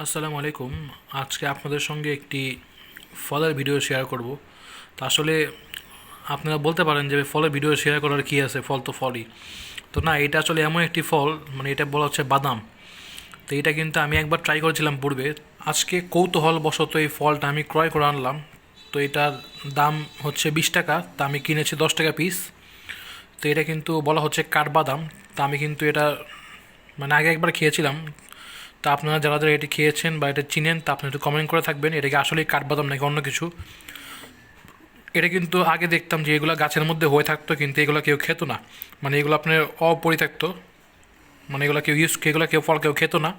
আসসালামু আলাইকুম। আজকে আপনাদের সঙ্গে একটি ফলের ভিডিও শেয়ার করব। তো আসলে আপনারা বলতে পারেন যে ফলের ভিডিও শেয়ার করার কী আছে, ফল তো ফলই। তো না, এটা আসলে এমন একটি ফল, মানে এটা বলা হচ্ছে বাদাম। তো এটা কিন্তু আমি একবার ট্রাই করেছিলাম পূর্বে। আজকে কৌতূহলবশত এই ফলটা আমি ক্রয় করে আনলাম। তো এটার দাম হচ্ছে 20 টাকা, তা আমি কিনেছি 10 টাকা পিস। তো এটা কিন্তু বলা হচ্ছে কাঠবাদাম। তা আমি কিন্তু এটা মানে আগে একবার খেয়েছিলাম। তা আপনারা যারা যারা এটি খেয়েছেন বা এটা চিনেন, তা আপনি একটু কমেন্ট করে থাকবেন এটা কি আসলেই কাঠবাদাম নাকি অন্য কিছু। এটা কিন্তু আগে দেখতাম যে এগুলো গাছের মধ্যে হয়ে থাকতো, কিন্তু এগুলো কেউ খেত না। মানে এগুলো আপনার অপরিত্যক্ত, মানে এগুলো কেউ এগুলো কেউ ফল কেউ খেত না।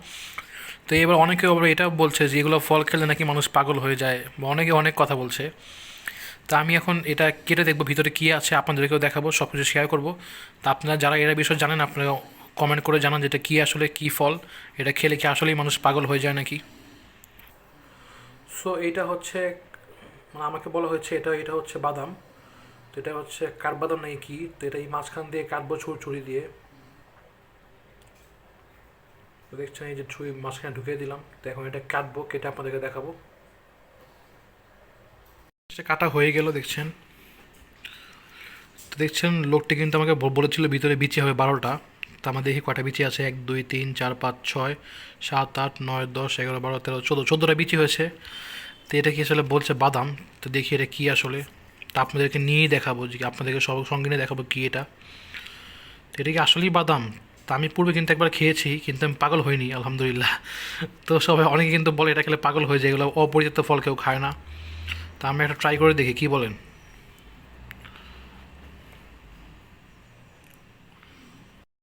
তো এবার অনেকে আবার এটা বলছে যে এগুলো ফল খেলে নাকি মানুষ পাগল হয়ে যায়, বা অনেকে অনেক কথা বলছে। তা আমি এখন এটা কেটে দেখবো ভিতরে কী আছে, আপনাদেরকেও দেখাবো, সব কিছু শেয়ার করবো। তা আপনারা যারা এরা বিষয়ে জানেন, আপনারা কমেন্ট করে জানান যে এটা কী, আসলে কী ফল, এটা খেলে কি আসলেই মানুষ পাগল হয়ে যায় নাকি। সো এইটা হচ্ছে, মানে আমাকে বলা হয়েছে এটা এটা হচ্ছে বাদাম। তো এটা হচ্ছে কাঠবাদাম নাকি কি, তো এটা এই মাঝখান দিয়ে কাটবো ছুরি দিয়ে। তো দেখছেন এই যে ছুরি মাঝখানে ঢুকিয়ে দিলাম। তো এখন এটা কাটবো, কেটে আপনাদেরকে দেখাবো। এটা কাটা হয়ে গেল দেখছেন। তো দেখছেন লোকটি কিন্তু আমাকে বলেছিল ভিতরে বিচি হবে 12টা। তো আমার দেখি কটা বিচি আছে, 1 2 3 4 5 6 7 8 9 10 11 12 13 14, 14টা বিচি হয়েছে। তো এটা কি আসলে বলছে বাদাম। তো দেখি এটা কী আসলে। তা আপনাদেরকে নিয়েই দেখাবো, যে আপনাদেরকে সব সঙ্গে নিয়ে দেখাবো কী এটা। তো এটা কি আসলেই বাদাম। তা আমি পূর্বে কিন্তু একবার খেয়েছি, কিন্তু আমি পাগল হইনি আলহামদুলিল্লাহ। তো সবাই অনেকে কিন্তু বলে এটা খেলে পাগল হয়ে যায়, এগুলো অপরিচিত ফল কেউ খায় না। তা আমি একটা ট্রাই করে দেখি, কী বলেন।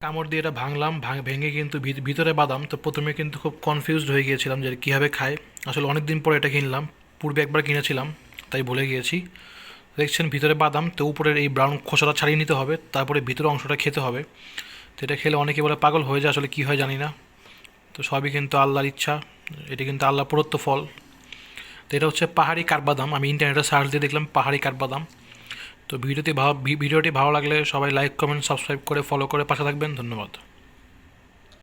কামড় দিয়ে এটা ভাঙলাম, ভেঙে কিন্তু ভিতরে বাদাম। তো প্রথমে কিন্তু খুব কনফিউজড হয়ে গিয়েছিলাম যে কীভাবে খায়। আসলে অনেক দিন পরে এটা কিনলাম, পূর্বে একবার কিনেছিলাম, তাই ভুলে গিয়েছি। দেখছেন ভিতরে বাদাম, তো উপরের এই ব্রাউন খোসাটা ছাড়িয়ে নিতে হবে, তারপরে ভিতরে অংশটা খেতে হবে। তো এটা খেলে অনেকে বলে পাগল হয়ে যায়, আসলে কী হয় জানি না। তো সবই কিন্তু আল্লাহর ইচ্ছা, এটা কিন্তু আল্লাহ প্রদত্ত ফল। তো এটা হচ্ছে পাহাড়ি কাঠবাদাম, আমি ইন্টারনেটে সার্চ দিয়ে দেখলাম পাহাড়ি কাঠবাদাম। তো ভিডিওটি ভালো লাগলে সবাই লাইক কমেন্ট সাবস্ক্রাইব করে ফলো করে পাশে থাকবেন, ধন্যবাদ।